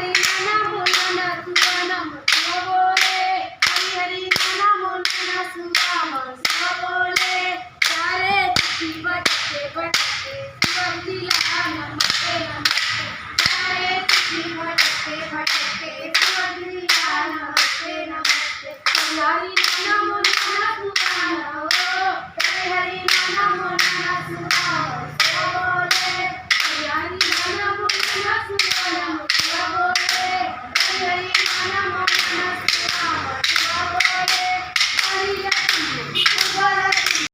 हरी नाना बोलना सुना मत बोले हरी हरी नाना बोलना सुना मत बोले सारे चिट्ठी बटके बटके सुवंतीला नमस्ते नमस्ते सारे चिट्ठी बटके बटके सुवंतीला नमस्ते नमस्ते हरी नाना बोलना सुना हरी नाना बोलना सुना बोले हरी नाना बोलना सुना